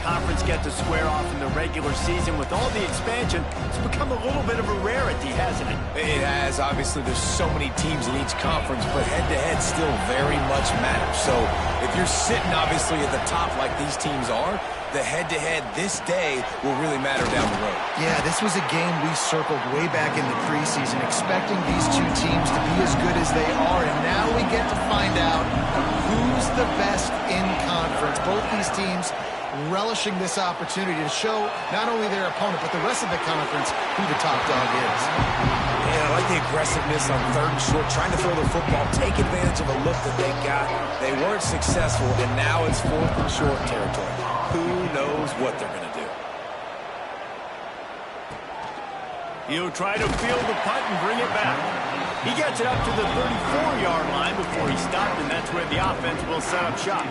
conference get to square off in the regular season. With all the expansion, it's become a little bit of a rarity, hasn't it? It has. Obviously, there's so many teams in each conference, but head-to-head still very much matters. So if you're sitting, obviously, at the top like these teams are, the head-to-head this day will really matter down the road. Yeah, this was a game we circled way back in the preseason, expecting these two teams to be as good as they are, and now we get to find out who's the best in conference. Both these teams relishing this opportunity to show not only their opponent, but the rest of the conference who the top dog is. Yeah, I like the aggressiveness on 3rd and short, trying to throw the football, take advantage of a look that they got. They weren't successful, and now it's 4th and short territory. Who knows what they're going to do? He'll try to field the punt and bring it back. He gets it up to the 34-yard line before he stopped, and that's where the offense will set up shop.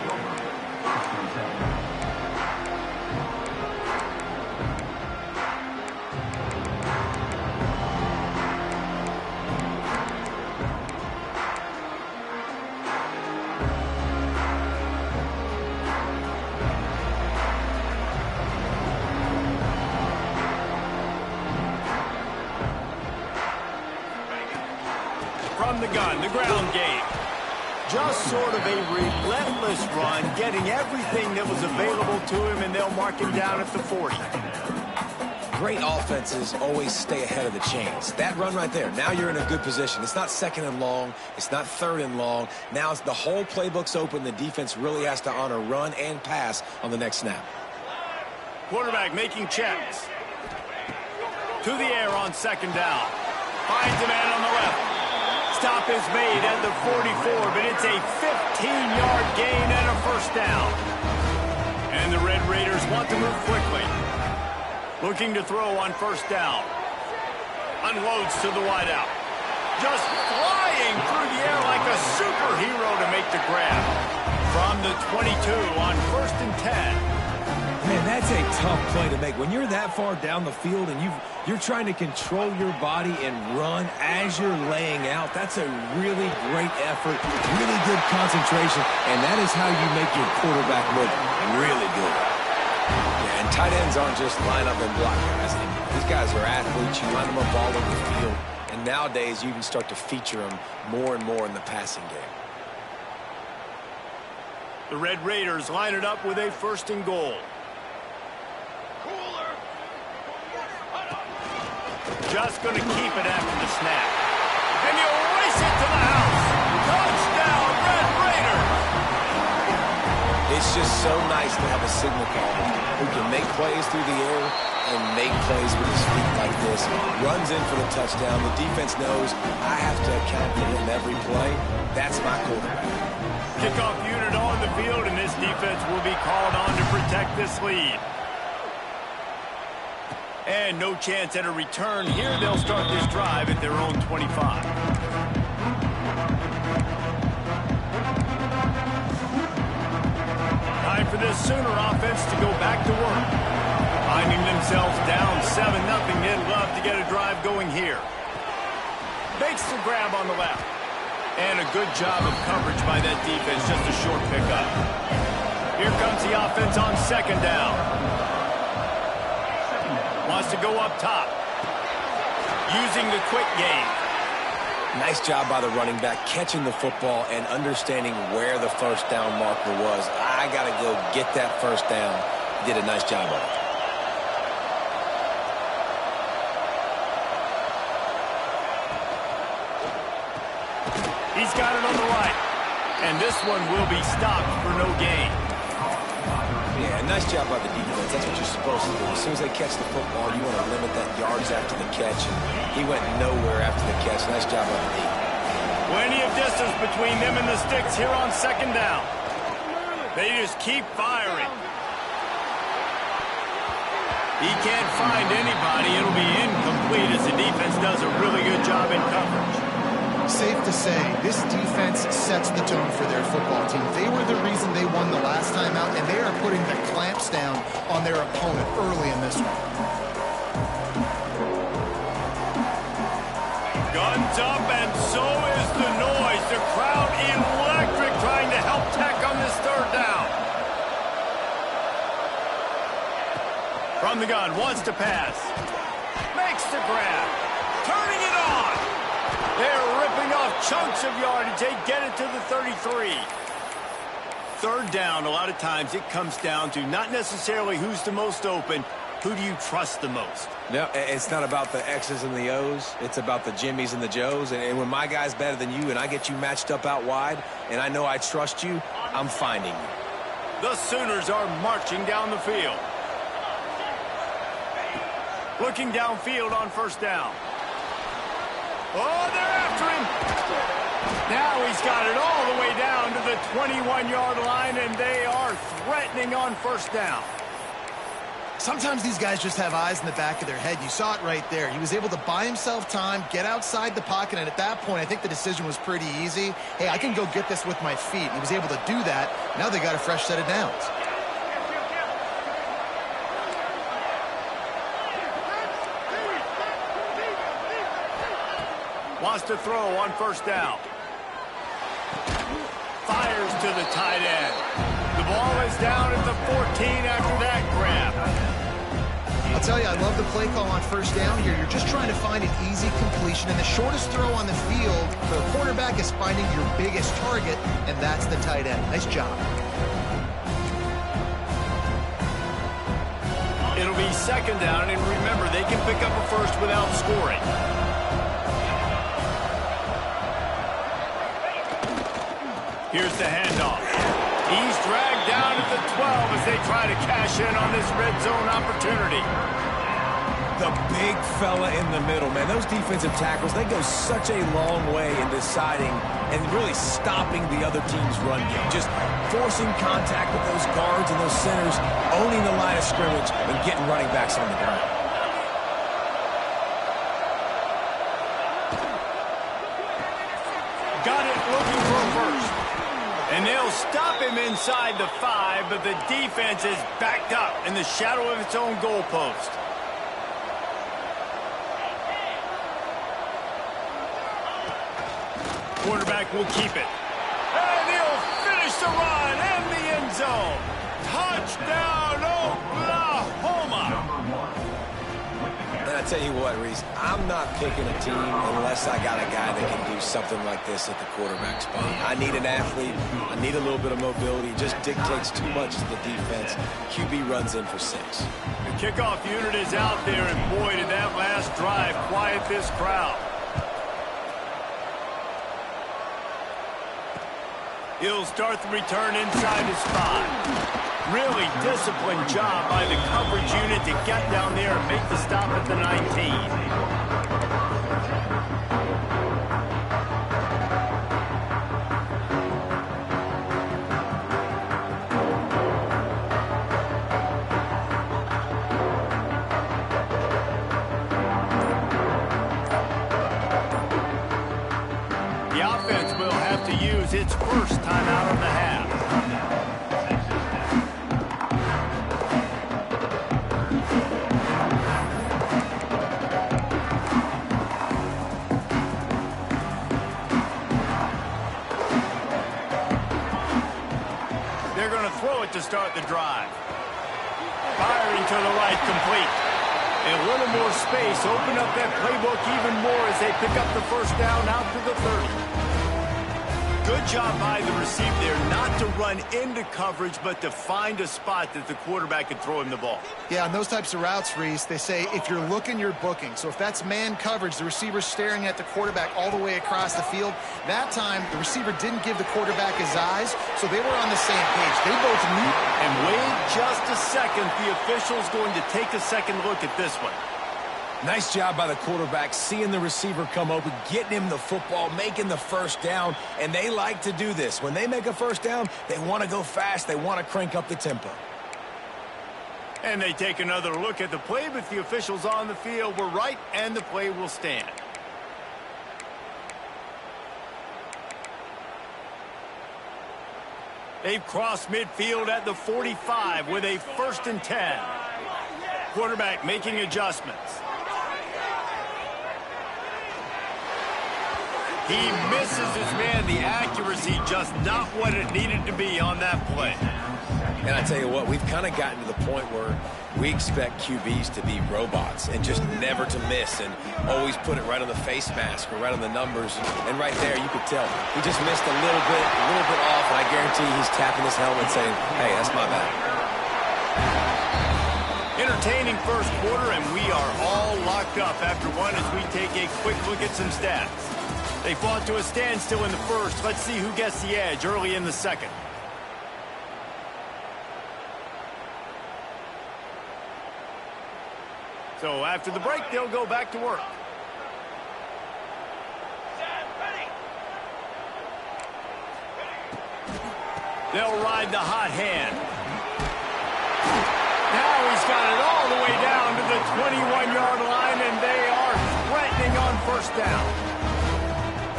From the gun, the ground game. Just sort of a relentless run, getting everything that was available to him, and they'll mark him down at the 40. Great offenses always stay ahead of the chains. That run right there, now you're in a good position. It's not 2nd and long. It's not 3rd and long. Now it's the whole playbook's open. The defense really has to honor run and pass on the next snap. Quarterback making checks. To the air on 2nd down. Finds a man on the left. Stop is made at the 44, but it's a 15-yard gain and a 1st down. And the Red Raiders want to move quickly. Looking to throw on 1st down. Unloads to the wideout. Just flying through the air like a superhero to make the grab. From the 22 on 1st and 10. Man, that's a tough play to make. When you're that far down the field and you're trying to control your body and run as you're laying out, that's a really great effort, really good concentration, and that is how you make your quarterback look really good. Yeah, and tight ends aren't just line up and block guys anymore. These guys are athletes. You line them up all over the field, and nowadays you can start to feature them more and more in the passing game. The Red Raiders line it up with a 1st and goal. Just going to keep it after the snap. And he'll race it to the house. Touchdown, Red Raiders! It's just so nice to have a signal caller who can make plays through the air and make plays with his feet like this. Runs in for the touchdown. The defense knows I have to account for him every play. That's my quarterback. Kickoff unit on the field, and this defense will be called on to protect this lead. And no chance at a return here. They'll start this drive at their own 25. Time for this Sooner offense to go back to work. Finding themselves down 7-0, they'd love to get a drive going here. Makes the grab on the left. And a good job of coverage by that defense, just a short pickup. Here comes the offense on 2nd down. Wants to go up top. Using the quick game. Nice job by the running back, catching the football and understanding where the 1st down marker was. I got to go get that 1st down. He did a nice job of it. He's got it on the right. And this one will be stopped for no gain. Yeah, nice job by the defense. That's what you're supposed to do. As soon as they catch the football, you want to limit that yards after the catch. And he went nowhere after the catch. Nice job by the D. Plenty of distance between them and the sticks here on 2nd down. They just keep firing. He can't find anybody. It'll be incomplete as the defense does a really good job in coverage. Safe to say, this defense sets the tone for their football team. They were the reason they won the last time out, and they are putting the clamps down on their opponent early in this one. Guns up, and so is the noise. The crowd electric, trying to help Tech on this 3rd down. From the gun, wants to pass. Makes the grab. Turning it on. They're ripping off chunks of yardage. They get it to the 33. Third down, a lot of times it comes down to not necessarily who's the most open, who do you trust the most? No, it's not about the X's and the O's. It's about the Jimmies and the Joes. And when my guy's better than you and I get you matched up out wide and I know I trust you, I'm finding you. The Sooners are marching down the field. Looking downfield on first down. Oh, they're after him. Now he's got it all the way down to the 21-yard line, and they are threatening on first down. Sometimes these guys just have eyes in the back of their head. You saw it right there. He was able to buy himself time, get outside the pocket, and at that point, I think the decision was pretty easy. Hey, I can go get this with my feet. He was able to do that. Now they got a fresh set of downs. Wants to throw on first down. Fires to the tight end. The ball is down at the 14 after that grab. I'll tell you, I love the play call on first down here. You're just trying to find an easy completion, and the shortest throw on the field for a quarterback is finding your biggest target, and that's the tight end. Nice job. It'll be second down, and remember, they can pick up a first without scoring. Here's the handoff. He's dragged down at the 12 as they try to cash in on this red zone opportunity. The big fella in the middle, man. Those defensive tackles, they go such a long way in deciding and really stopping the other team's run game. Just forcing contact with those guards and those centers, owning the line of scrimmage, and getting running backs on the ground. Got it, looking for a first. And they'll stop him inside the 5, but the defense is backed up in the shadow of its own goalpost. Quarterback will keep it. And he'll finish the run in the end zone. Touchdown, Oklahoma! And I tell you what, Reese, I'm not picking a team unless I got a guy that can do something like this at the quarterback spot. I need an athlete. I need a little bit of mobility. It just dictates too much to the defense. QB runs in for 6. The kickoff unit is out there, and boy, did that last drive quiet this crowd. He'll start the return inside his 5. Really disciplined job by the coverage unit to get down there and make the stop at the 19. The offense will have to use its first timeout of the half. They're going to throw it to start the drive. Firing to the right, complete. And a little more space, open up that playbook even more as they pick up the first down out to the 30. Good job by the receiver there, not to run into coverage, but to find a spot that the quarterback can throw him the ball. Yeah, on those types of routes, Reese, they say if you're looking, you're booking. So if that's man coverage, the receiver's staring at the quarterback all the way across the field. That time, the receiver didn't give the quarterback his eyes, so they were on the same page. They both knew. And wait just a second, the official's going to take a second look at this one. Nice job by the quarterback, seeing the receiver come open, getting him the football, making the first down, and they like to do this. When they make a first down, they want to go fast, they want to crank up the tempo. And they take another look at the play, but the officials on the field were right, and the play will stand. They've crossed midfield at the 45 with a 1st and 10. Quarterback making adjustments. He misses his man. The accuracy just not what it needed to be on that play. And I tell you what, we've kind of gotten to the point where we expect QBs to be robots and just never to miss and always put it right on the face mask or right on the numbers. And right there, you could tell he just missed a little bit off, and I guarantee he's tapping his helmet saying, hey, that's my bad. Entertaining first quarter, and we are all locked up after one as we take a quick look at some stats. They fought to a standstill in the first. Let's see who gets the edge early in the second. So after the break, they'll go back to work. They'll ride the hot hand. Now he's got it all the way down to the 21-yard line, and they are threatening on first down.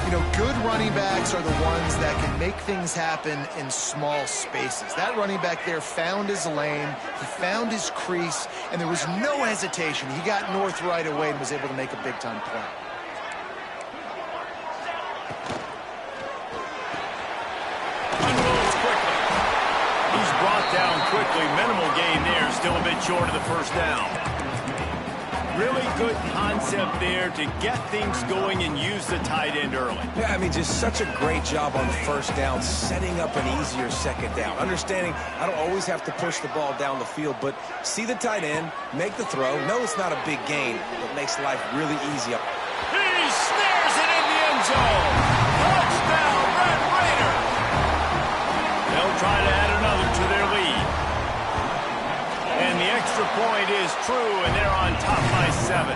You know, good running backs are the ones that can make things happen in small spaces. That running back there found his lane, he found his crease, and there was no hesitation. He got north right away and was able to make a big-time play. Unloads quickly. He's brought down quickly. Minimal gain there, still a bit short of the first down. Really good concept there to get things going and use the tight end early. Yeah, I mean, just such a great job on first down, setting up an easier second down. Understanding I don't always have to push the ball down the field, but see the tight end, make the throw. No, it's not a big gain, but makes life really easy. He snares it in the end zone. Touchdown, Red Raiders. They'll try to add another to their lead. And the extra point is true, and they're on top by 7.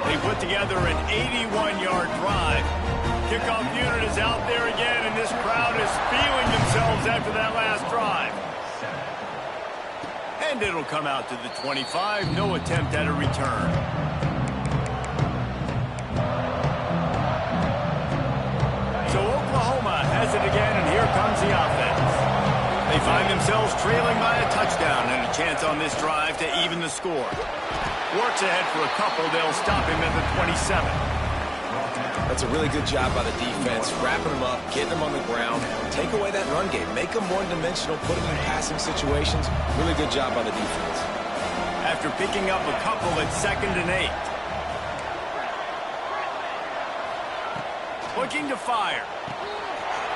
They put together an 81-yard drive. Kickoff unit is out there again, and this crowd is feeling themselves after that last drive. And it'll come out to the 25. No attempt at a return. So Oklahoma has it again, and here comes the offense. They find themselves trailing by a touchdown and a chance on this drive to even the score. Works ahead for a couple. They'll stop him at the 27. That's a really good job by the defense, wrapping them up, getting them on the ground, take away that run game, make them one-dimensional, put them in passing situations. Really good job by the defense. After picking up a couple at 2nd and 8. Looking to fire.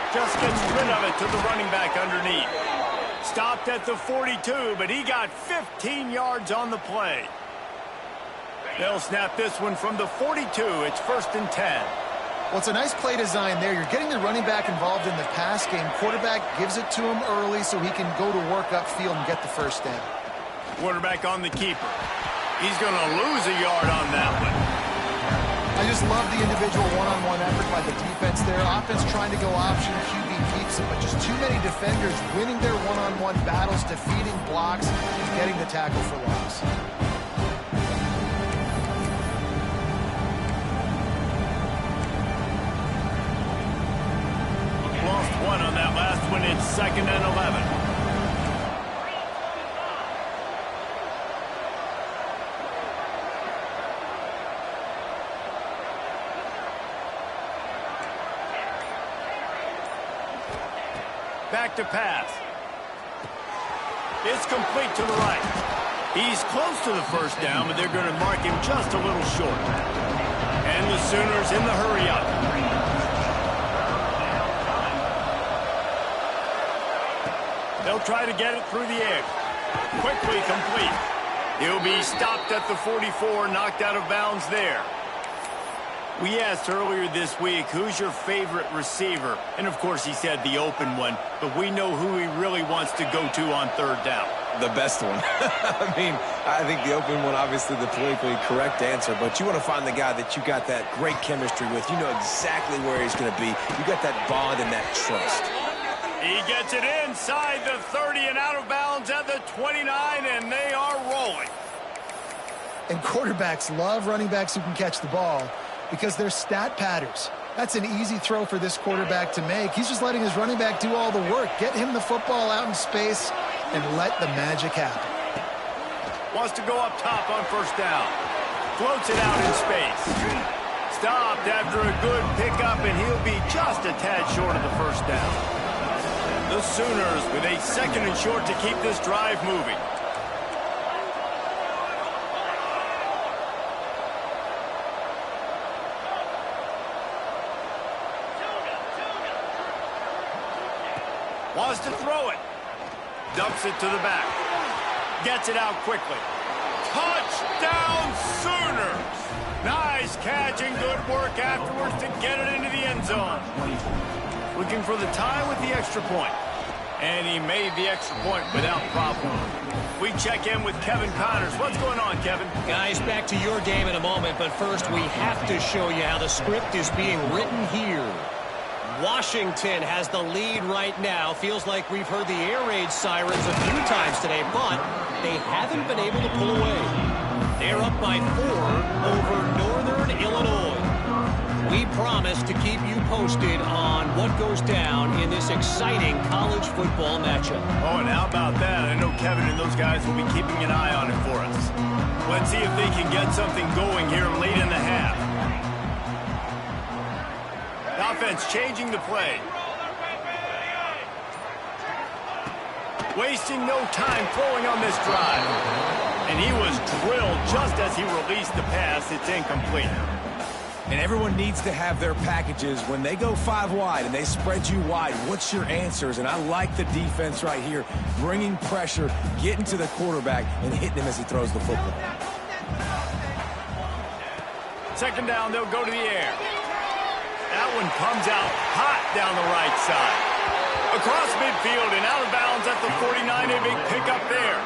Just gets rid of it to the running back underneath. Stopped at the 42, but he got 15 yards on the play. They'll snap this one from the 42. It's 1st and 10. Well, it's a nice play design there. You're getting the running back involved in the pass game. Quarterback gives it to him early so he can go to work upfield and get the first down. Quarterback on the keeper. He's going to lose a yard on that one. I just love the individual one-on-one effort by the defense there. Offense trying to go option, QB keeps it, but just too many defenders winning their one-on-one battles, defeating blocks, and getting the tackle for loss. Lost one on that last one. It's 2nd and 11. Back to pass. It's complete to the right. He's close to the first down, but they're going to mark him just a little short. And the Sooners in the hurry up. They'll try to get it through the air. Quickly complete. He'll be stopped at the 44, knocked out of bounds there. We asked earlier this week, who's your favorite receiver? And, of course, he said the open one, but we know who he really wants to go to on 3rd down. The best one. I mean, I think the open one, obviously the politically correct answer, but you want to find the guy that you got that great chemistry with. You know exactly where he's going to be. You got that bond and that trust. He gets it inside the 30 and out of bounds at the 29, and they are rolling. And quarterbacks love running backs who can catch the ball, because they're stat patters. That's an easy throw for this quarterback to make. He's just letting his running back do all the work. Get him the football out in space and let the magic happen. Wants to go up top on first down. Floats it out in space. Stopped after a good pickup, and he'll be just a tad short of the first down. The Sooners with a 2nd and short to keep this drive moving. Wants to throw it. Dumps it to the back. Gets it out quickly. Touchdown Sooners! Nice catch and good work afterwards to get it into the end zone. Looking for the tie with the extra point. And he made the extra point without problem. We check in with Kevin Connors. What's going on, Kevin? Guys, back to your game in a moment, but first we have to show you how the script is being written here. Washington has the lead right now. Feels like we've heard the air raid sirens a few times today, but they haven't been able to pull away. They're up by 4 over Northern Illinois. We promise to keep you posted on what goes down in this exciting college football matchup. Oh, and how about that? I know Kevin and those guys will be keeping an eye on it for us. Let's see if they can get something going here late in the half. The offense changing the play. Wasting no time throwing on this drive. And he was drilled just as he released the pass. It's incomplete. And everyone needs to have their packages. When they go 5 wide and they spread you wide, what's your answers? And I like the defense right here, bringing pressure, getting to the quarterback, and hitting him as he throws the football. 2nd down, they'll go to the air. That one comes out hot down the right side. Across midfield and out of bounds at the 49, a big pickup there.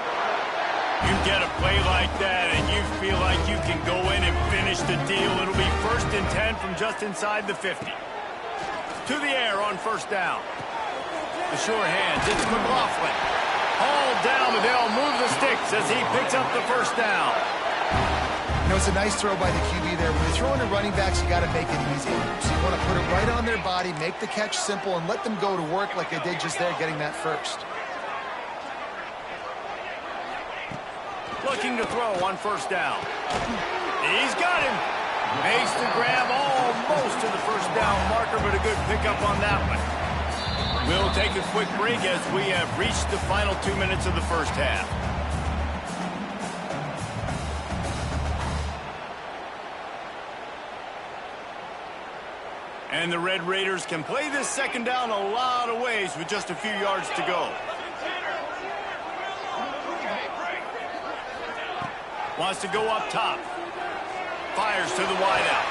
You get a play like that and you feel like you can go in and finish the deal. It'll be 1st and 10 from just inside the 50. To the air on 1st down. The sure hands, it's McLaughlin. Hauled down, and they'll move the sticks as he picks up the 1st down. You know, it's a nice throw by the QB there. When you're throwing to running backs, you got to make it easy. So you want to put it right on their body, make the catch simple, and let them go to work like they did just there, getting that first. Looking to throw on 1st down. He's got him. Makes the grab almost to the 1st down marker, but a good pickup on that one. We'll take a quick break as we have reached the final 2 minutes of the 1st half. And the Red Raiders can play this 2nd down a lot of ways with just a few yards to go. Wants to go up top. Fires to the wideout.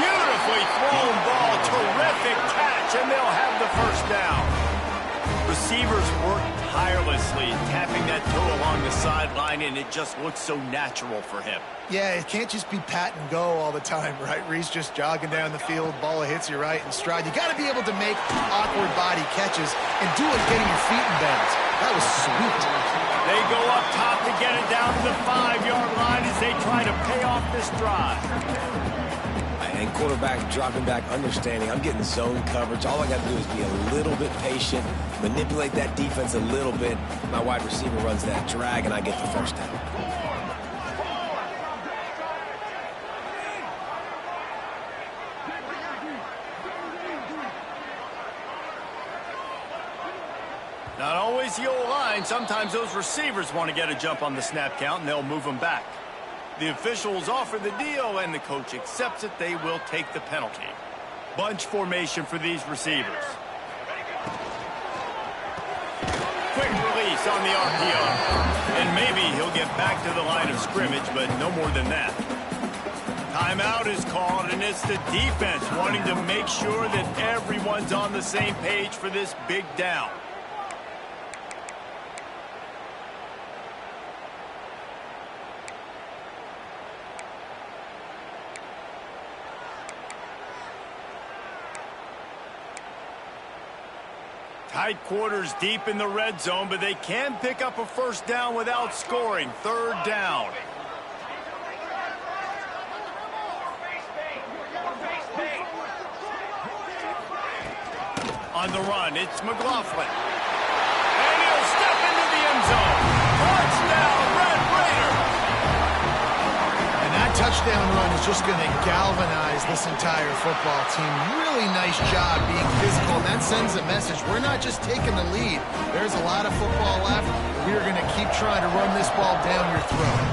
Beautifully thrown ball. Terrific catch, and they'll have the 1st down. Receivers work tirelessly, tapping that toe along the sideline, and it just looks so natural for him. Yeah, it can't just be pat and go all the time, right? Reese just jogging down the field, ball hits you right in stride. You got to be able to make awkward body catches and do it getting your feet in bounds. That was sweet. They go up top to get it down to the 5-yard line as they try to pay off this drive. And quarterback dropping back, understanding I'm getting zone coverage. All I got to do is be a little bit patient, manipulate that defense a little bit. My wide receiver runs that drag, and I get the 1st down. Not always the old line. Sometimes those receivers want to get a jump on the snap count, and they'll move them back. The officials offer the deal, and the coach accepts it. They will take the penalty. Bunch formation for these receivers. Quick release on the RPO. And maybe he'll get back to the line of scrimmage, but no more than that. Timeout is called, and it's the defense wanting to make sure that everyone's on the same page for this big down. Tight quarters deep in the red zone, but they can pick up a 1st down without scoring. 3rd down. On the run, it's McLaughlin. And he'll step into the end zone. Touchdown, Red Raiders! And that touchdown run is just going to galvanize this entire football team. Really nice job being physical, and that sends a message. We're not just taking the lead. There's a lot of football left. We are going to keep trying to run this ball down your throat.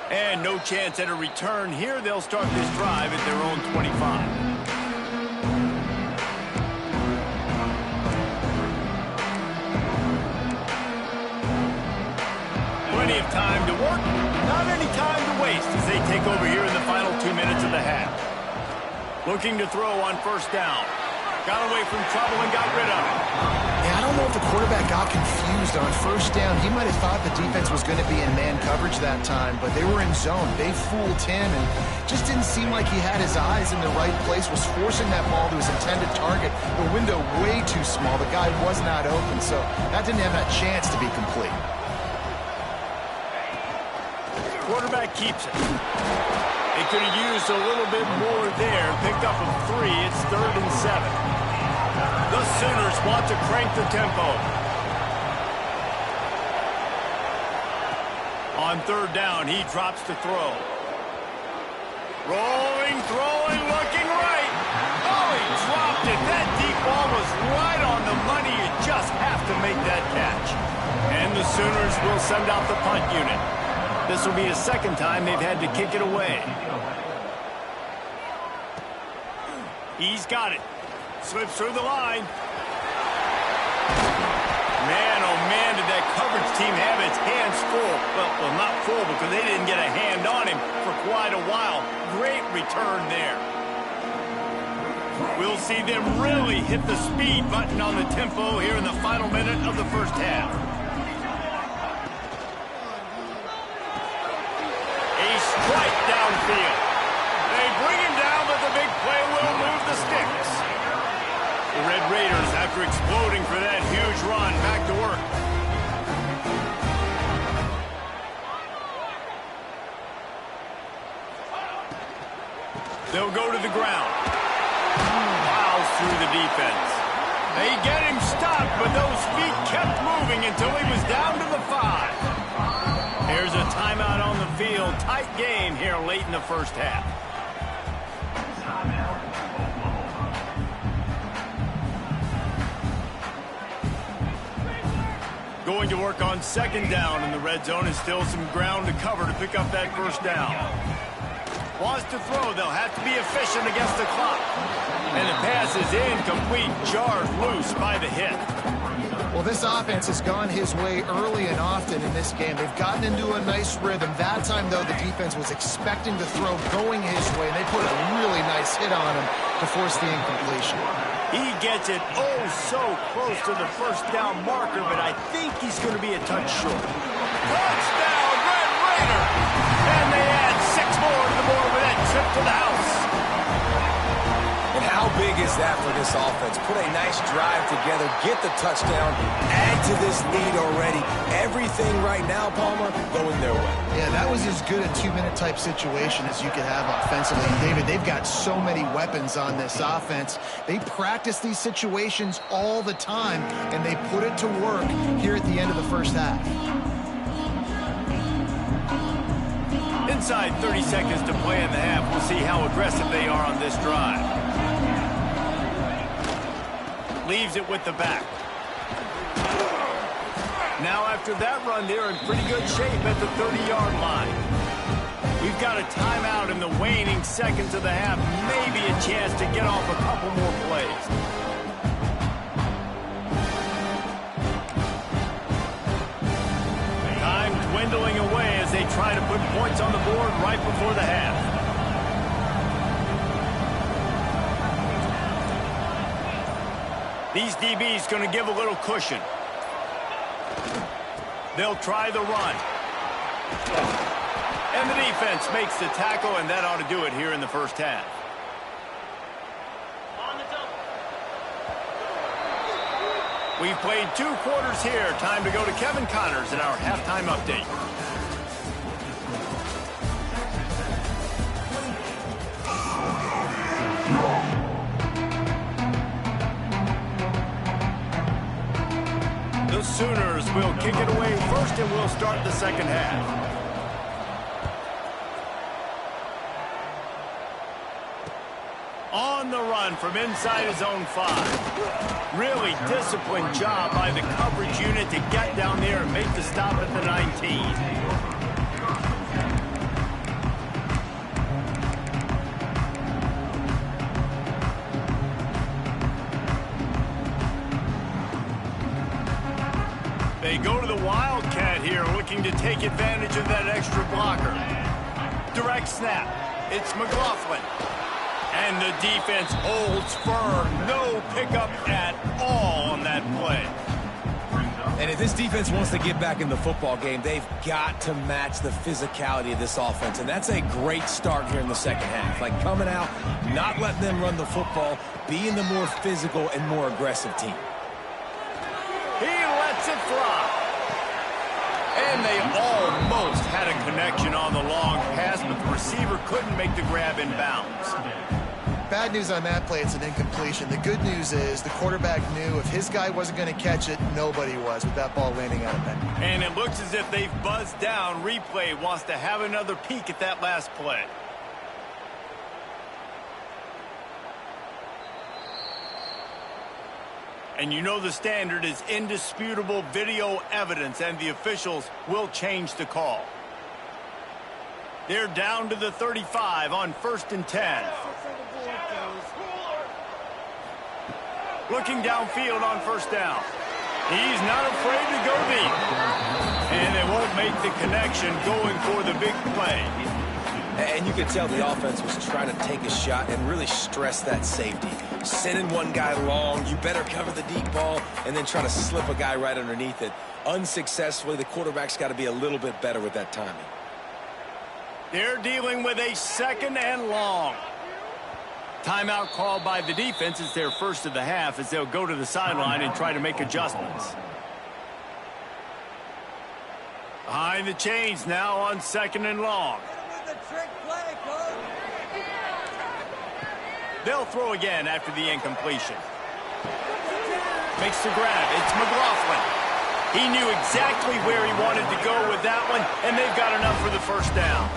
And no chance at a return here. They'll start this drive at their own 25. Plenty of time to work, not any time to waste as they take over here in the final 2 minutes of the half. Looking to throw on first down. Got away from trouble and got rid of it. Yeah, I don't know if the quarterback got confused on first down. He might have thought the defense was going to be in man coverage that time, but they were in zone. They fooled him and just didn't seem like he had his eyes in the right place, was forcing that ball to his intended target. The window way too small. The guy was not open, so that didn't have that chance to be complete. Quarterback keeps it. They could have used a little bit more there. Picked up a 3. It's 3rd and 7. The Sooners want to crank the tempo. On 3rd down, he drops to throw. Rolling, throwing, looking right. Oh, he dropped it. That deep ball was right on the money. You just have to make that catch. And the Sooners will send out the punt unit. This will be a second time they've had to kick it away. He's got it. Slips through the line. Man, oh man, did that coverage team have its hands full. Well, not full because they didn't get a hand on him for quite a while. Great return there. We'll see them really hit the speed button on the tempo here in the final minute of the first half. Right downfield. They bring him down, but the big play will move the sticks. The Red Raiders, after exploding for that huge run, back to work. They'll go to the ground. Plows through the defense. They get him stopped, but those feet kept moving until he was down to the 5. There's a timeout on the field. Tight game here late in the first half. Going to work on 2nd down in the red zone, and still some ground to cover to pick up that first down. Wants to throw. They'll have to be efficient against the clock. And the pass is incomplete, jarred loose by the hit. Well, this offense has gone his way early and often in this game.Ey've gotten into a nice rhythm. That time, though, the defense was expecting the throw going his way, and they put a really nice hit on him to force the incompletion. He gets it oh so close to the first down marker, but I think he's going to be a touch short. Touchdown, Red Raider! And they add 6 more to the board with that trip to the house. And how big is that for this offense? Put a nice drive together, get the touchdown, add to this lead already. Everything right now, Palmer, going their way. Yeah, that was as good a 2-minute type situation as you could have offensively. And David, they've got so many weapons on this offense. They practice these situations all the time, and they put it to work here at the end of the first half. Inside 30 seconds to play in the half. We'll see how aggressive they are on this drive. Leaves it with the back. Now after that run, they're in pretty good shape at the 30-yard line. We've got a timeout in the waning seconds of the half. Maybe a chance to get off a couple more plays. Time dwindling away as they try to put points on the board right before the half. These DBs going to give a little cushion. They'll try the run. And the defense makes the tackle, and that ought to do it here in the first half. We've played 2 quarters here. Time to go to Kevin Connors in our halftime update. The Sooners will kick it away first, and we'll start the second half. On the run from inside his own 5. Really disciplined job by the coverage unit to get down there and make the stop at the 19. They go to the Wildcat here, looking to take advantage of that extra blocker. Direct snap. It's McLaughlin. And the defense holds firm. No pickup at all on that play. And if this defense wants to get back in the football game, they've got to match the physicality of this offense. And that's a great start here in the second half. Like coming out, not letting them run the football, being the more physical and more aggressive team. He lets it fly. And they almost had a connection on the long pass, but the receiver couldn't make the grab in bounds. Bad news on that play, it's an incompletion. The good news is the quarterback knew if his guy wasn't going to catch it, nobody was with that ball landing out of bounds. And it looks as if they've buzzed down. Replay wants to have another peek at that last play. And you know the standard is indisputable video evidence, and the officials will change the call. They're down to the 35 on 1st and 10. Looking downfield on 1st down. He's not afraid to go deep. And they won't make the connection going for the big play. And you could tell the offense was trying to take a shot and really stress that safety. Sending one guy long, you better cover the deep ball, and then try to slip a guy right underneath it. Unsuccessfully, the quarterback's got to be a little bit better with that timing. They're dealing with a 2nd and long. Timeout called by the defense. It's their first of the half as they'll go to the sideline and try to make adjustments. Behind the chains now on 2nd and long. They'll throw again after the incompletion. Makes the grab. It's McLaughlin. He knew exactly where he wanted to go with that one, and they've got enough for the 1st down.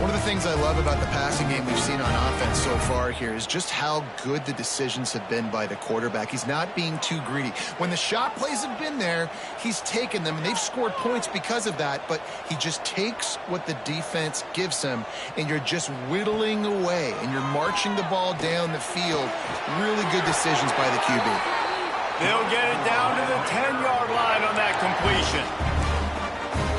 One of the things I love about the passing game we've seen on offense so far here is just how good the decisions have been by the quarterback. He's not being too greedy. When the shot plays have been there, he's taken them, and they've scored points because of that, but he just takes what the defense gives him, and you're just whittling away, and you're marching the ball down the field. Really good decisions by the QB. They'll get it down to the 10-yard line on that completion.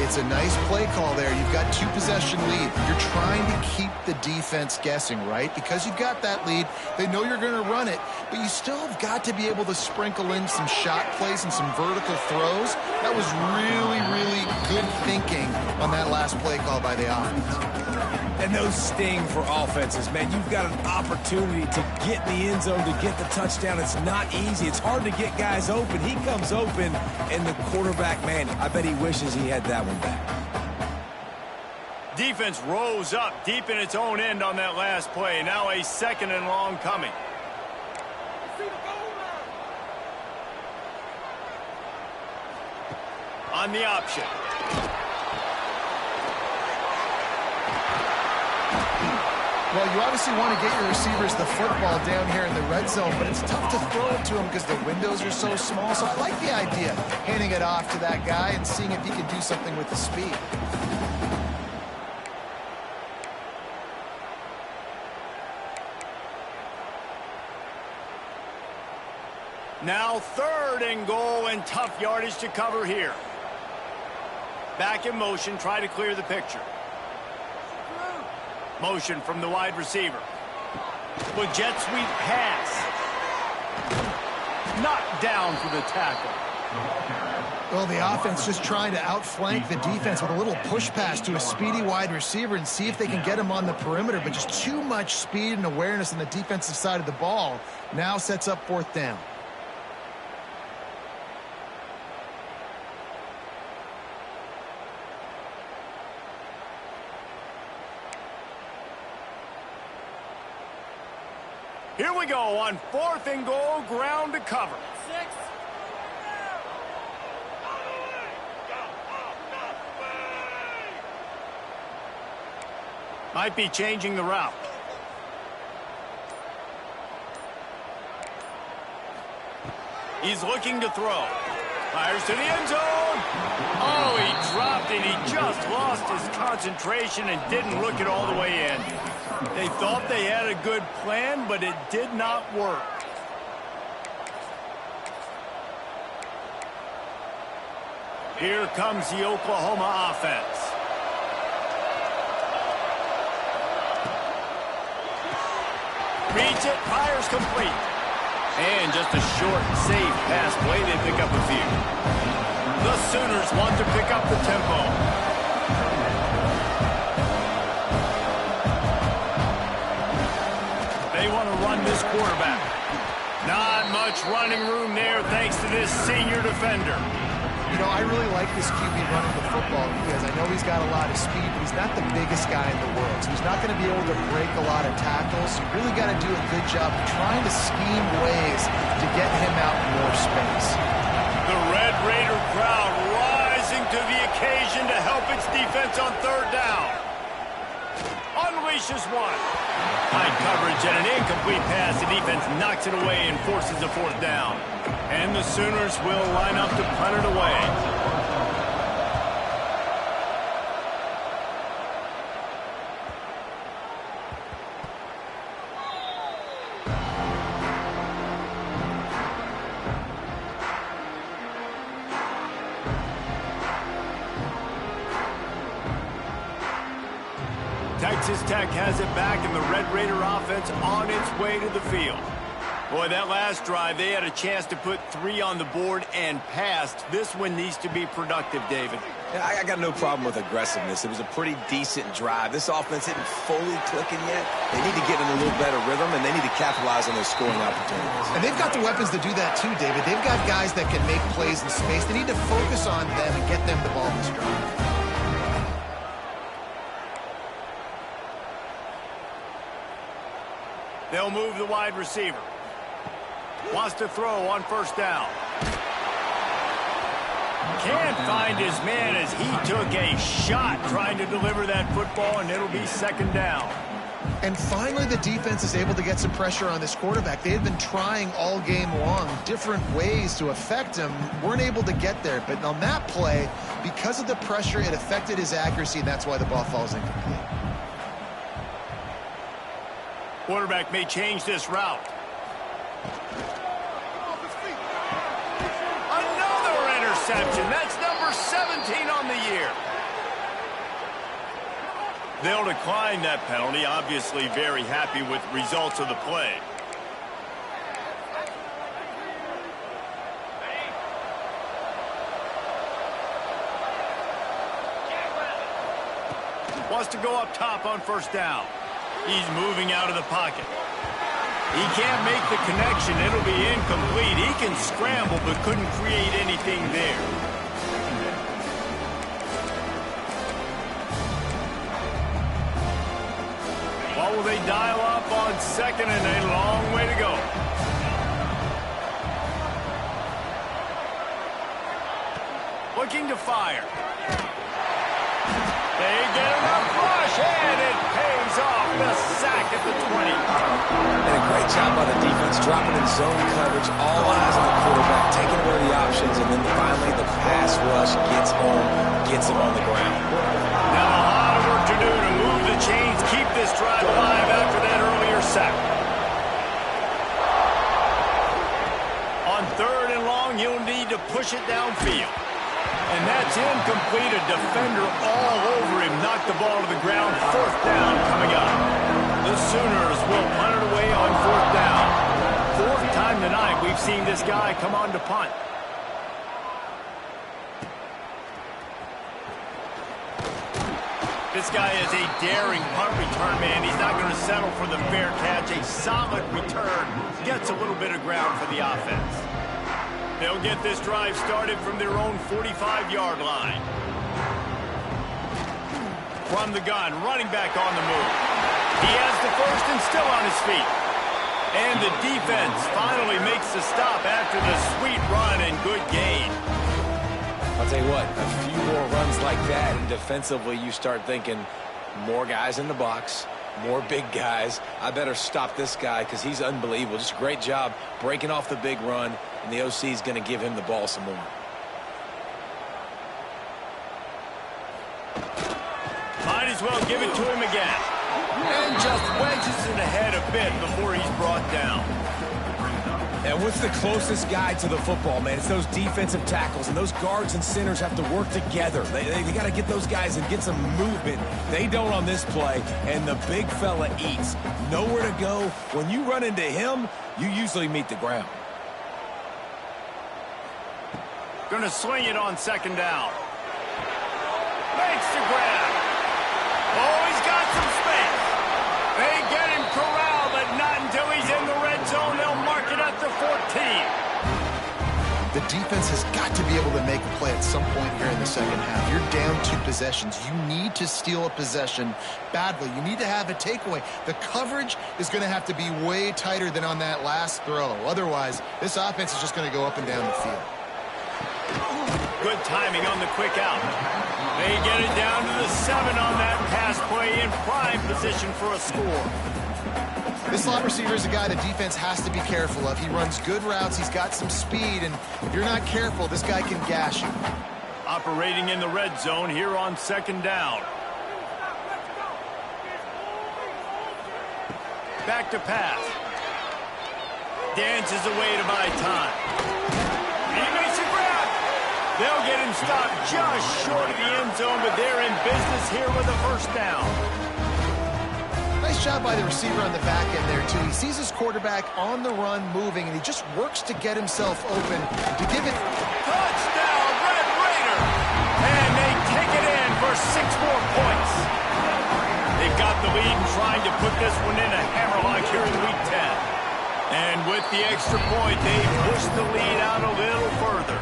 It's a nice play call there. You've got 2-possession lead. You're trying to keep the defense guessing, right? Because you've got that lead, they know you're going to run it, but you still have got to be able to sprinkle in some shot plays and some vertical throws. That was really, really good thinking on that last play call by the offense. And those sting for offenses, man. You've got an opportunity to get in the end zone, to get the touchdown. It's not easy. It's hard to get guys open. He comes open, and the quarterback, man, I bet he wishes he had that one back. Defense rose up deep in its own end on that last play. Now a 2nd and long coming. On the option. Well, you obviously want to get your receivers the football down here in the red zone, but it's tough to throw it to them because the windows are so small. So I like the idea, handing it off to that guy and seeing if he can do something with the speed. Now 3rd and goal, and tough yardage to cover here. Back in motion, try to clear the picture. Motion from the wide receiver. With jet sweep pass. Knocked down for the tackle. Well, the offense just trying to outflank the defense with a little push pass to a speedy wide receiver and see if they can get him on the perimeter, but just too much speed and awareness on the defensive side of the ball. Now sets up 4th down. Here we go on 4th and goal, ground to cover. Might be changing the route. He's looking to throw. Fires to the end zone. Oh, he dropped it. He just lost his concentration and didn't look it all the way in. They thought they had a good plan, but it did not work. Here comes the Oklahoma offense. Reads it, fires complete. And just a short, safe pass play, they pick up a few. The Sooners want to pick up the tempo. They want to run this quarterback. Not much running room there thanks to this senior defender. You know, I really like this QB running the football because I know he's got a lot of speed, but he's not the biggest guy in the world. So he's not going to be able to break a lot of tackles. You really got to do a good job of trying to scheme ways to get him out in more space. The Red Raider crowd rising to the occasion to help its defense on third down. Unleashes one. High coverage and an incomplete pass. The defense knocks it away and forces a fourth down. And the Sooners will line up to punt it away. Texas Tech has it back, and the Red Raider offense on its way to the field. Boy, that last drive, they had a chance to put 3 on the board and passed. This one needs to be productive, David. Yeah, I got no problem with aggressiveness. It was a pretty decent drive. This offense isn't fully clicking yet. They need to get in a little better rhythm, and they need to capitalize on those scoring opportunities. And they've got the weapons to do that too, David. They've got guys that can make plays in space. They need to focus on them and get them the ball this drive. They'll move the wide receiver. Wants to throw on first down. Can't find his man as he took a shot trying to deliver that football, and it'll be second down. And finally, the defense is able to get some pressure on this quarterback. They had been trying all game long different ways to affect him. Weren't able to get there. But on that play, because of the pressure, it affected his accuracy, and that's why the ball falls incomplete. Quarterback may change this route. Another interception. That's number 17 on the year. They'll decline that penalty. Obviously very happy with results of the play. Wants to go up top on first down. He's moving out of the pocket. He can't make the connection. It'll be incomplete. He can scramble but couldn't create anything there. What will they dial up on second, and a long way to go. Looking to fire. They get enough rush, and it pays off. The sack at the 20. And a great job by the defense, dropping in zone coverage, all eyes on the quarterback, taking away the options, and then finally the pass rush gets him on the ground. Now a lot of work to do to move the chains, keep this drive alive after that earlier sack. On third and long, you'll need to push it downfield. And that's incomplete. A defender all over him. Knocked the ball to the ground. Fourth down coming up. The Sooners will punt it away on fourth down. Fourth time tonight we've seen this guy come on to punt. This guy is a daring punt return man. He's not going to settle for the fair catch. A solid return. Gets a little bit of ground for the offense. They'll get this drive started from their own 45-yard line. From the gun, running back on the move. He has the first and still on his feet. And the defense finally makes the stop after the sweet run and good gain. I'll tell you what, a few more runs like that, and defensively you start thinking, More guys in the box, more big guys. I better stop this guy because he's unbelievable. Just a great job breaking off the big run, and the OC is going to give him the ball some more. Might as well give it to him again. And just wedges it ahead a bit before he's brought down. And what's the closest guy to the football, man? It's those defensive tackles, and those guards and centers have to work together. They got to get those guys and get some movement. They don't on this play, and the big fella eats. Nowhere to go. When you run into him, you usually meet the ground. Going to swing it on second down. Makes the grab. Oh, he's got some space. They get him corralled, but not until he's in the red zone. They'll mark it at the 14. The defense has got to be able to make a play at some point here in the second half. You're down 2 possessions. You need to steal a possession badly. You need to have a takeaway. The coverage is going to have to be way tighter than on that last throw. Otherwise, this offense is just going to go up and down the field. Good timing on the quick out. They get it down to the 7 on that pass play, in prime position for a score. This slot receiver is a guy the defense has to be careful of. He runs good routes. He's got some speed, and if you're not careful, this guy can gash you. Operating in the red zone here on second down. Back to pass. Dances away to buy time. He makes a grab. They'll get him stopped just short of the end zone, but they're in business here with a first down. Nice job by the receiver on the back end there, too. He sees his quarterback on the run moving, and he just works to get himself open to give it. Touchdown, Red Raider! And they take it in for 6 more points. They've got the lead and trying to put this one in a hammerlock here in Week 10. And with the extra point, they push the lead out a little further.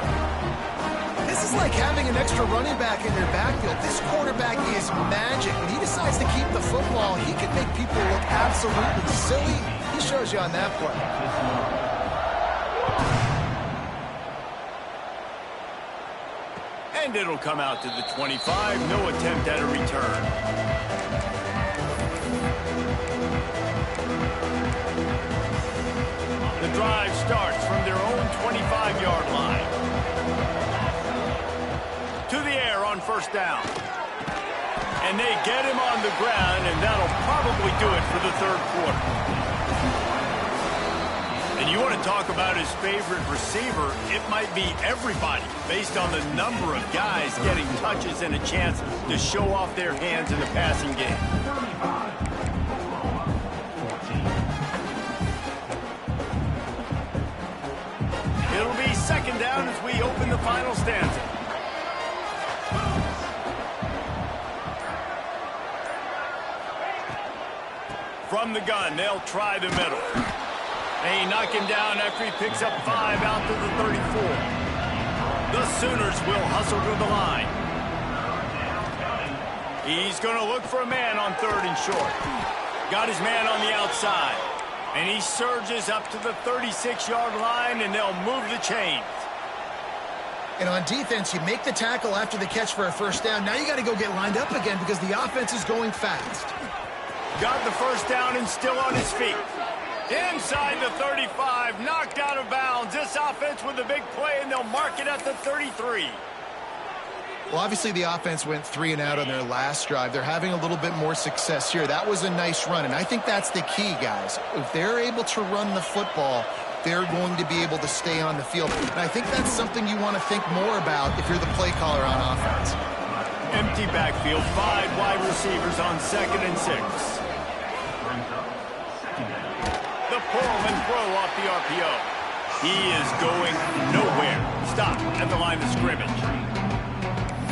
This is like having an extra running back in your backfield. This quarterback is magic. When he decides to keep the football, he can make people look absolutely silly. He shows you on that play. And it'll come out to the 25. No attempt at a return. The drive starts from their own 25-yard line. To the air on first down. And they get him on the ground, and that'll probably do it for the third quarter. And you want to talk about his favorite receiver, it might be everybody, based on the number of guys getting touches and a chance to show off their hands in the passing game. It'll be second down as we open the final stanza. From the gun, they'll try the middle. They knock him down after he picks up 5 out to the 34. The Sooners will hustle to the line. He's going to look for a man on 3rd and short. Got his man on the outside. And he surges up to the 36-yard line, and they'll move the chains. And on defense, you make the tackle after the catch for a first down. Now you got to go get lined up again because the offense is going fast. Got the first down and still on his feet. Inside the 35, knocked out of bounds. This offense with a big play, and they'll mark it at the 33. Well, obviously the offense went 3 and out on their last drive. They're having a little bit more success here. That was a nice run, and I think that's the key, guys. If they're able to run the football, they're going to be able to stay on the field. And I think that's something you want to think more about if you're the play caller on offense. Empty backfield, 5 wide receivers on 2nd and 6. The pull and throw off the RPO. He is going nowhere. Stop at the line of scrimmage.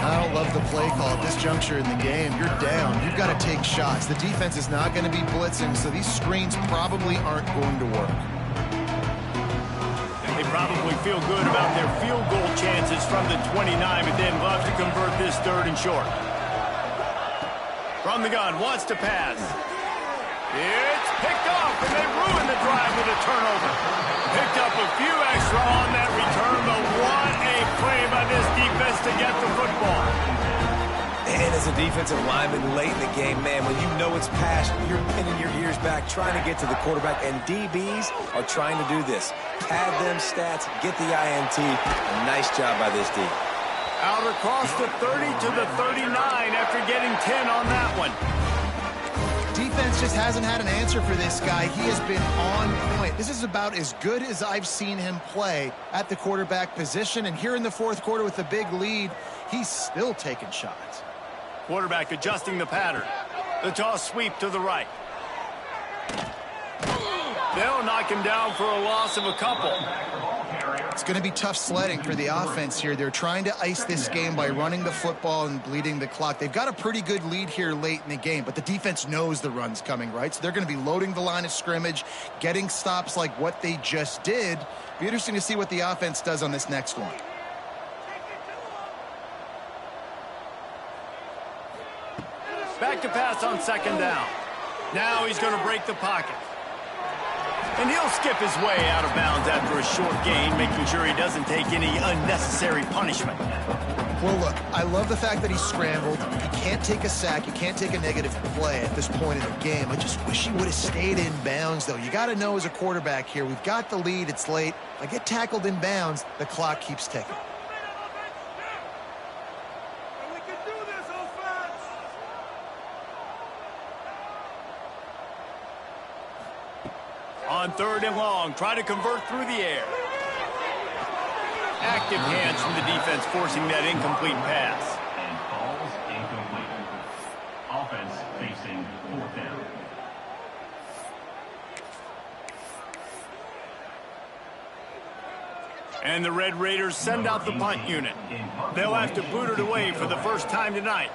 I don't love the play call at this juncture in the game. You're down. You've got to take shots. The defense is not going to be blitzing, so these screens probably aren't going to work. They probably feel good about their field goal chances from the 29, but then love to convert this 3rd and short. From the gun, wants to pass. It's picked off, and they ruin the drive with a turnover. Picked up a few extra on that return, but what a play by this defense to get the football. And as As a defensive lineman late in the game, man, when you know it's past, you're pinning your ears back, trying to get to the quarterback, and DBs are trying to do this. Pad them stats, get the INT. Nice job by this D. Out across the 30 to the 39 after getting 10 on that one. Defense just hasn't had an answer for this guy. He has been on point. This is about as good as I've seen him play at the quarterback position. And here in the fourth quarter with the big lead, he's still taking shots. Quarterback adjusting the pattern. The toss sweep to the right. They'll knock him down for a loss of a couple. It's going to be tough sledding for the offense here. They're trying to ice this game by running the football and bleeding the clock. They've got a pretty good lead here late in the game, but the defense knows the run's coming, right? So they're going to be loading the line of scrimmage, getting stops like what they just did. Be interesting to see what the offense does on this next one. Back to pass on second down. Now he's going to break the pocket. And he'll skip his way out of bounds after a short gain, making sure he doesn't take any unnecessary punishment. Well, look, I love the fact that he scrambled. He can't take a sack. He can't take a negative play at this point in the game. I just wish he would have stayed in bounds, though. You got to know as a quarterback here, we've got the lead. It's late. If I get tackled in bounds, the clock keeps ticking. On third and long, try to convert through the air. Active hands from the defense forcing that incomplete pass. And balls incomplete. Offense facing fourth down. And the Red Raiders send out the punt unit. They'll have to boot it away for the first time tonight.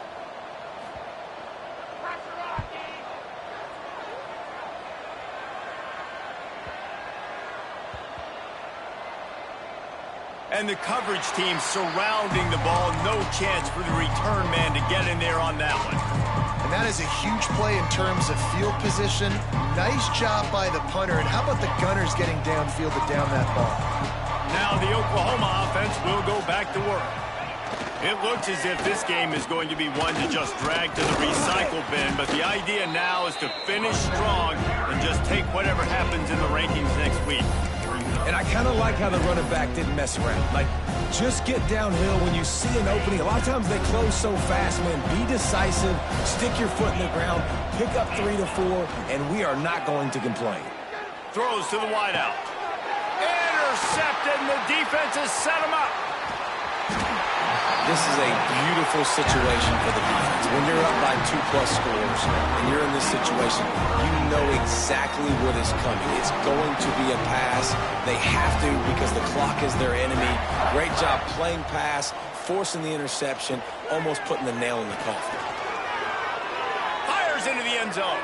And the coverage team surrounding the ball. No chance for the return man to get in there on that one. And that is a huge play in terms of field position. Nice job by the punter. And how about the gunners getting downfield to down that ball? Now the Oklahoma offense will go back to work. It looks as if this game is going to be one to just drag to the recycle bin. But the idea now is to finish strong and just take whatever happens in the rankings next week. And I kind of like how the running back didn't mess around. Like, just get downhill when you see an opening. A lot of times they close so fast, man. Be decisive, stick your foot in the ground, pick up 3 to 4, and we are not going to complain. Throws to the wideout. Intercepted, and the defense has set him up. This is a beautiful situation for the defense. When you're up by 2+ scores and you're in this situation, you know exactly what is coming. It's going to be a pass. They have to because the clock is their enemy. Great job playing pass, forcing the interception, almost putting the nail in the coffin. Fires into the end zone.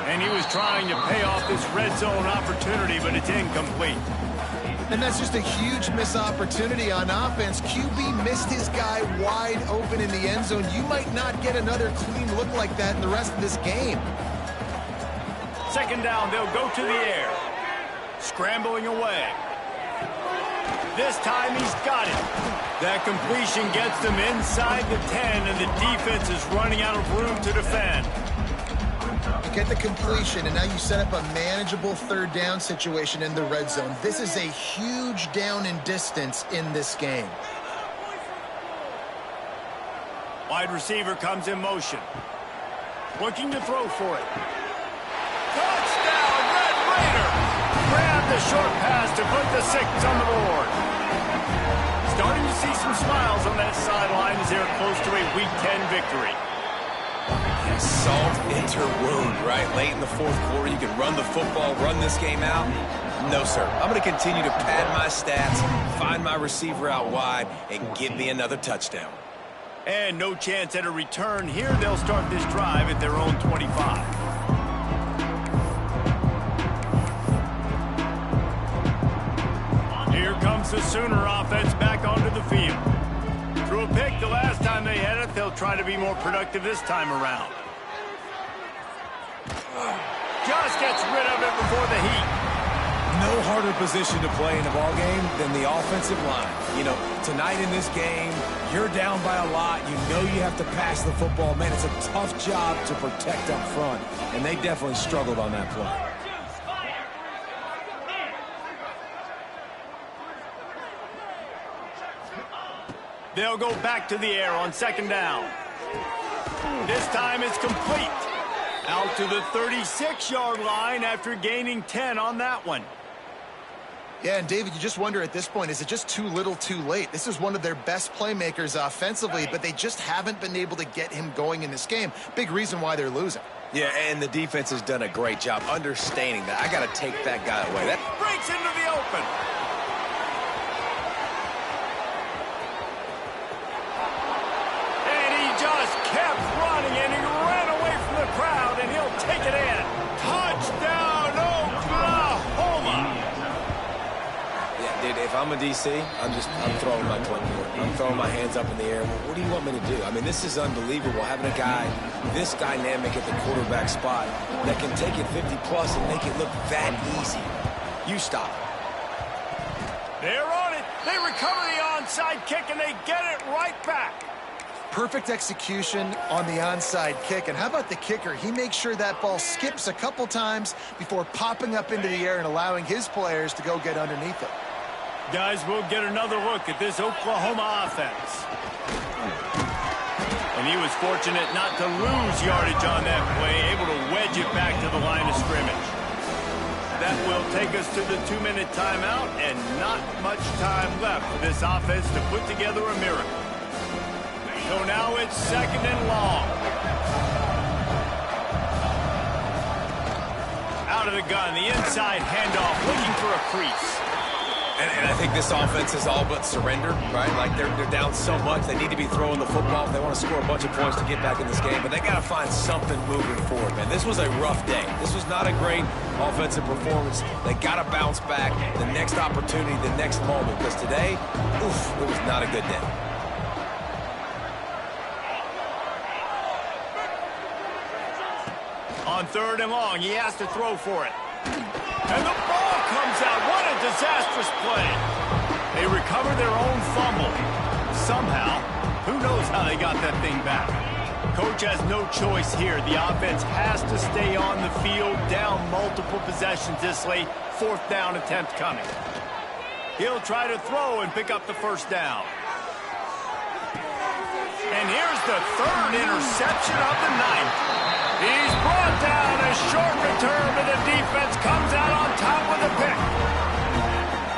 And he was trying to pay off this red zone opportunity, but it's incomplete. And that's just a huge missed opportunity on offense. QB missed his guy wide open in the end zone. You might not get another clean look like that in the rest of this game. Second down, they'll go to the air. Scrambling away. This time he's got it. That completion gets them inside the 10, and the defense is running out of room to defend. You get the completion, and now you set up a manageable third down situation in the red zone. This is a huge down in distance in this game. Wide receiver comes in motion. Looking to throw for it. Touchdown, Red Raider! Grab the short pass to put the 6 on the board. Starting to see some smiles on that sideline as they're close to a Week 10 victory. Salt into wound, right? Late in the fourth quarter, you can run the football, run this game out. No, sir. I'm going to continue to pad my stats, find my receiver out wide, and give me another touchdown. And no chance at a return here. They'll start this drive at their own 25. Here comes the Sooner offense back onto the field. Threw a pick the last time they had it. They'll try to be more productive this time around. Just gets rid of it before the heat. no harder position to play in a ball game than the offensive line. You know, tonight in this game, you're down by a lot. You know you have to pass the football. Man, it's a tough job to protect up front, and they definitely struggled on that play. They'll go back to the air on second down. This time it's complete. Out to the 36-yard line after gaining 10 on that one. Yeah, and David, you just wonder at this point, is it just too little too late? This is one of their best playmakers offensively, but they just haven't been able to get him going in this game. Big reason why they're losing. Yeah, and the defense has done a great job understanding that. I got to take that guy away. That breaks into the open. And he just kept running, and he ran away from the crowd, and he'll take it in. Touchdown, Oklahoma! Dude, if I'm a DC, I'm throwing my clipboard. I'm throwing my hands up in the air. Well, what do you want me to do? I mean, this is unbelievable, having a guy this dynamic at the quarterback spot that can take it 50-plus and make it look that easy. You stop. They're on it. They recover the onside kick, and they get it right back. Perfect execution on the onside kick. And how about the kicker? He makes sure that ball skips a couple times before popping up into the air and allowing his players to go get underneath it. Guys, we'll get another look at this Oklahoma offense. And he was fortunate not to lose yardage on that play, able to wedge it back to the line of scrimmage. That will take us to the 2-minute timeout, and not much time left for this offense to put together a miracle. So now it's second and long. Out of the gun, the inside handoff, looking for a crease. And I think this offense is all but surrendered, right? Like they're down so much, they need to be throwing the football if they want to score a bunch of points to get back in this game. But they got to find something moving forward, man. This was a rough day. This was not a great offensive performance. They got to bounce back the next opportunity, the next moment. Because today, oof, it was not a good day. On third and long, he has to throw for it. And the ball comes out. What a disastrous play. They recover their own fumble. Somehow, who knows how they got that thing back. Coach has no choice here. The offense has to stay on the field, down multiple possessions this late. Fourth down attempt coming. He'll try to throw and pick up the first down. And here's the third interception of the night. He's brought down. A short return, but the defense comes out on top with a pick.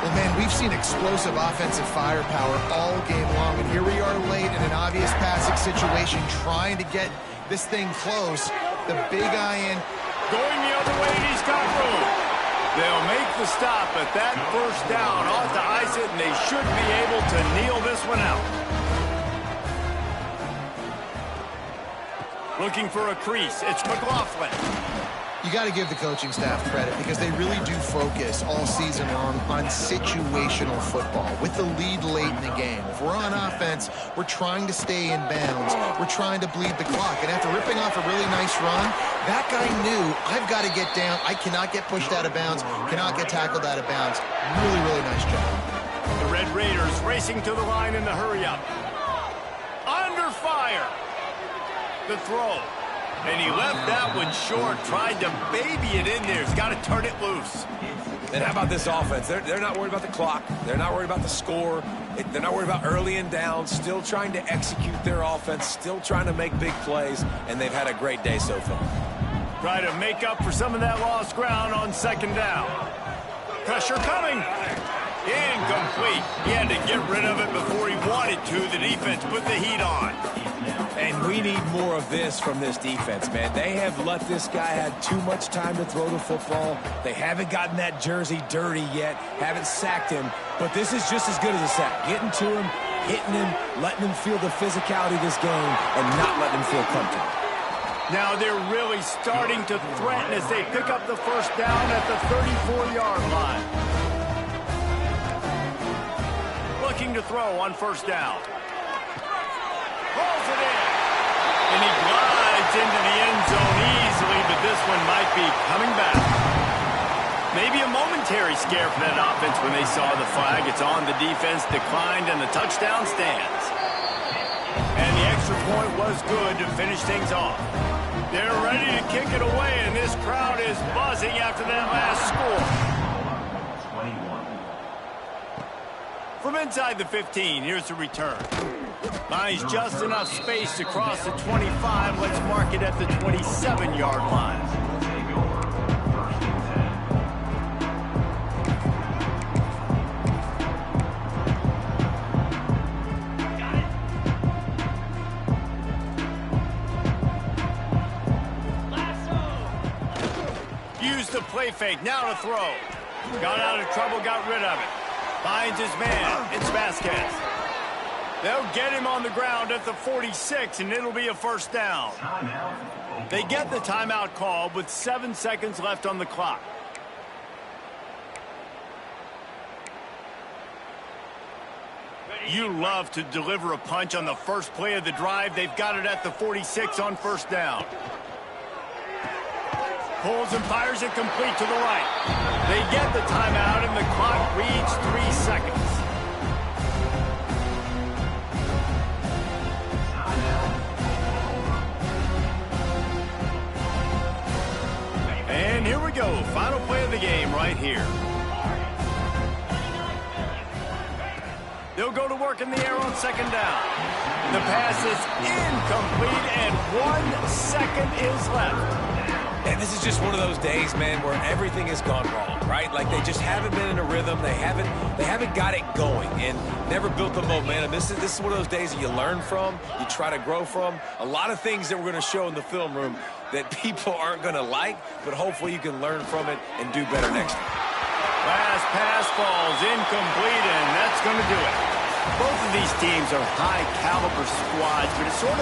Well, man, we've seen explosive offensive firepower all game long, and here we are late in an obvious passing situation trying to get this thing close. The big iron going the other way, and he's got room. They'll make the stop, but that first down ought to ice it, and they should be able to kneel this one out. Looking for a crease. It's McLaughlin. You got to give the coaching staff credit because they really do focus all season long on situational football with the lead late in the game. If we're on offense, we're trying to stay in bounds. We're trying to bleed the clock. And after ripping off a really nice run, that guy knew, I've got to get down. I cannot get pushed out of bounds, cannot get tackled out of bounds. Really, really nice job. The Red Raiders racing to the line in the hurry-up. Under fire. The throw. And he left that one short, tried to baby it in there. He's got to turn it loose. And how about this offense? They're not worried about the clock. They're not worried about the score. They're not worried about early and down. Still trying to execute their offense. Still trying to make big plays. And they've had a great day so far. Try to make up for some of that lost ground on second down. Pressure coming. Incomplete. He had to get rid of it before he wanted to. The defense put the heat on. And we need more of this from this defense, man. They have let this guy have too much time to throw the football. They haven't gotten that jersey dirty yet, haven't sacked him. But this is just as good as a sack. Getting to him, hitting him, letting him feel the physicality of this game, and not letting him feel comfortable. Now they're really starting to threaten as they pick up the first down at the 34-yard line. Looking to throw on first down. Pulls it in. And he glides into the end zone easily, but this one might be coming back. Maybe a momentary scare for that offense when they saw the flag. It's on, the defense declined, and the touchdown stands. And the extra point was good to finish things off. They're ready to kick it away, and this crowd is buzzing after that last score. 21. From inside the 15, here's the return. Finds just enough space to cross the 25. Let's mark it at the 27-yard line. Take over. First and 10. Used the play fake, now to throw. Got out of trouble, got rid of it. Finds his man, it's Vasquez. They'll get him on the ground at the 46, and it'll be a first down. Timeout. They get the timeout called with 7 seconds left on the clock. You love to deliver a punch on the first play of the drive. They've got it at the 46 on first down. Pulls and fires it complete to the right. They get the timeout, and the clock reads 3 seconds. And here we go. Final play of the game right here. They'll go to work in the air on second down. The pass is incomplete, and 1 second is left. And this is just one of those days, man, where everything has gone wrong, right? Like they just haven't been in a rhythm. They haven't got it going and never built the momentum. This is one of those days that you learn from, you try to grow from. A lot of things that we're going to show in the film room that people aren't going to like, but hopefully you can learn from it and do better next time. Last pass falls incomplete, and that's going to do it. Both of these teams are high-caliber squads, but it's sort of